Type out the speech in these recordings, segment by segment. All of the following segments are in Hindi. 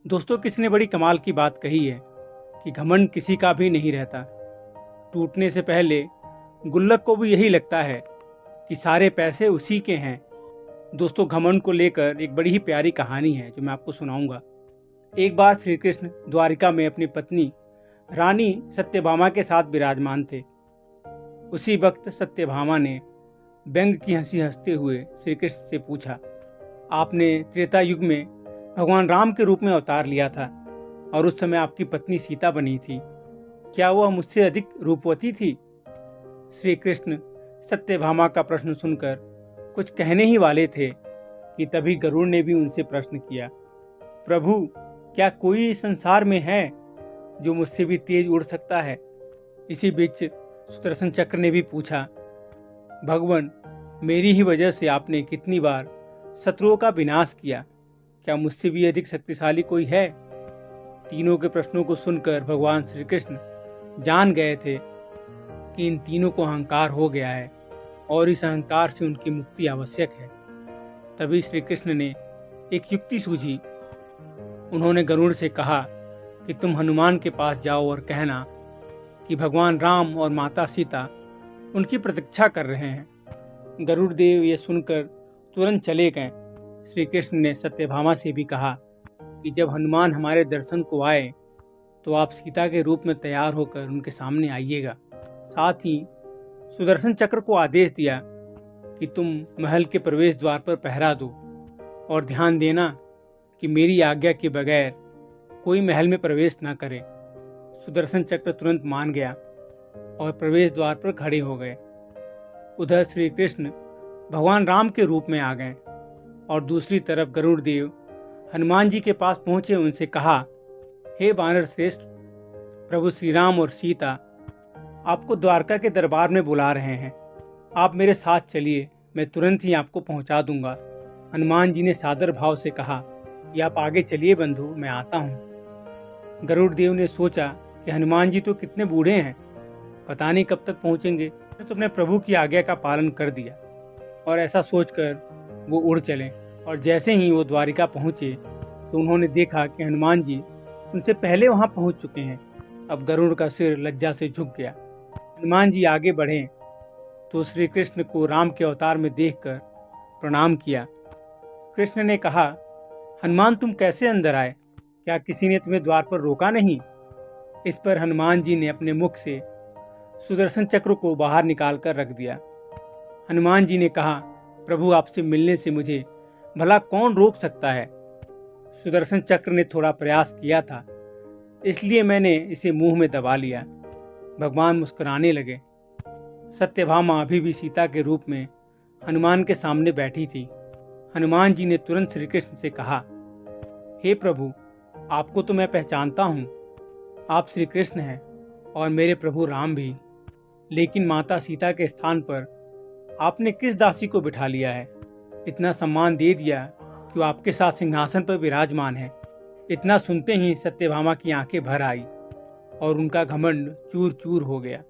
दोस्तों, किसी ने बड़ी कमाल की बात कही है कि घमंड किसी का भी नहीं रहता। टूटने से पहले गुल्लक को भी यही लगता है कि सारे पैसे उसी के हैं। दोस्तों, घमंड को लेकर एक बड़ी ही प्यारी कहानी है जो मैं आपको सुनाऊंगा। एक बार श्री कृष्ण द्वारिका में अपनी पत्नी रानी सत्यभामा के साथ विराजमान थे। उसी वक्त सत्यभामा ने व्यंग की हंसी हंसते हुए श्री कृष्ण से पूछा, आपने त्रेता युग में भगवान राम के रूप में अवतार लिया था और उस समय आपकी पत्नी सीता बनी थी। क्या वह मुझसे अधिक रूपवती थी? श्री कृष्ण सत्यभामा का प्रश्न सुनकर कुछ कहने ही वाले थे कि तभी गरुड़ ने भी उनसे प्रश्न किया, प्रभु, क्या कोई संसार में है जो मुझसे भी तेज उड़ सकता है? इसी बीच सुदर्शन चक्र ने भी पूछा, भगवान, मेरी ही वजह से आपने कितनी बार शत्रुओं का विनाश किया, क्या मुझसे भी अधिक शक्तिशाली कोई है? तीनों के प्रश्नों को सुनकर भगवान श्री कृष्ण जान गए थे कि इन तीनों को अहंकार हो गया है और इस अहंकार से उनकी मुक्ति आवश्यक है। तभी श्री कृष्ण ने एक युक्ति सूझी। उन्होंने गरुड़ से कहा कि तुम हनुमान के पास जाओ और कहना कि भगवान राम और माता सीता उनकी प्रतीक्षा कर रहे हैं। गरुड़ देव ये सुनकर तुरंत चले गए। श्री कृष्ण ने सत्यभामा से भी कहा कि जब हनुमान हमारे दर्शन को आए तो आप सीता के रूप में तैयार होकर उनके सामने आइएगा। साथ ही सुदर्शन चक्र को आदेश दिया कि तुम महल के प्रवेश द्वार पर पहरा दो और ध्यान देना कि मेरी आज्ञा के बगैर कोई महल में प्रवेश न करे। सुदर्शन चक्र तुरंत मान गया और प्रवेश द्वार पर खड़े हो गए। उधर श्री कृष्ण भगवान राम के रूप में आ गए और दूसरी तरफ गरुड़ देव हनुमान जी के पास पहुंचे। उनसे कहा, हे वानर श्रेष्ठ, प्रभु श्री राम और सीता आपको द्वारका के दरबार में बुला रहे हैं। आप मेरे साथ चलिए, मैं तुरंत ही आपको पहुंचा दूंगा। हनुमान जी ने सादर भाव से कहा कि आप आगे चलिए बंधु, मैं आता हूं। गरुड़ देव ने सोचा कि हनुमान जी तो कितने बूढ़े हैं, पता नहीं कब तक पहुंचेंगे। तो अपने प्रभु की आज्ञा का पालन कर दिया और ऐसा सोचकर वो उड़ चले। और जैसे ही वो द्वारिका पहुंचे तो उन्होंने देखा कि हनुमान जी उनसे पहले वहां पहुंच चुके हैं। अब गरुड़ का सिर लज्जा से झुक गया। हनुमान जी आगे बढ़े तो श्री कृष्ण को राम के अवतार में देखकर प्रणाम किया। कृष्ण ने कहा, हनुमान, तुम कैसे अंदर आए? क्या किसी ने तुम्हें द्वार पर रोका नहीं? इस पर हनुमान जी ने अपने मुख से सुदर्शन चक्र को बाहर निकाल कर रख दिया। हनुमान जी ने कहा, प्रभु, आपसे मिलने से मुझे भला कौन रोक सकता है? सुदर्शन चक्र ने थोड़ा प्रयास किया था, इसलिए मैंने इसे मुंह में दबा लिया। भगवान मुस्कुराने लगे। सत्यभामा अभी भी सीता के रूप में हनुमान के सामने बैठी थी। हनुमान जी ने तुरंत श्री कृष्ण से कहा, हे प्रभु, आपको तो मैं पहचानता हूँ, आप श्री कृष्ण हैं और मेरे प्रभु राम भी, लेकिन माता सीता के स्थान पर आपने किस दासी को बिठा लिया है? इतना सम्मान दे दिया कि वो आपके साथ सिंहासन पर विराजमान है। इतना सुनते ही सत्यभामा की आंखें भर आई और उनका घमंड चूर चूर हो गया।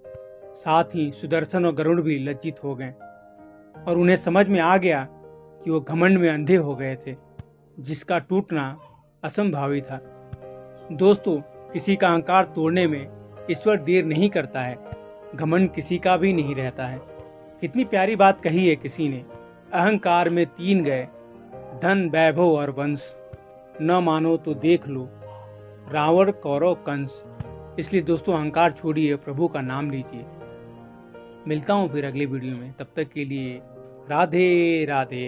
साथ ही सुदर्शन और गरुड़ भी लज्जित हो गए और उन्हें समझ में आ गया कि वो घमंड में अंधे हो गए थे, जिसका टूटना असंभावी था। दोस्तों, किसी का अहंकार तोड़ने में ईश्वर देर नहीं करता है। घमंड किसी का भी नहीं रहता है। कितनी प्यारी बात कही है किसी ने, अहंकार में तीन गए, धन, वैभव और वंश। न मानो तो देख लो रावण, कौरव, कंस। इसलिए दोस्तों, अहंकार छोड़िए, प्रभु का नाम लीजिए। मिलता हूँ फिर अगले वीडियो में, तब तक के लिए राधे राधे।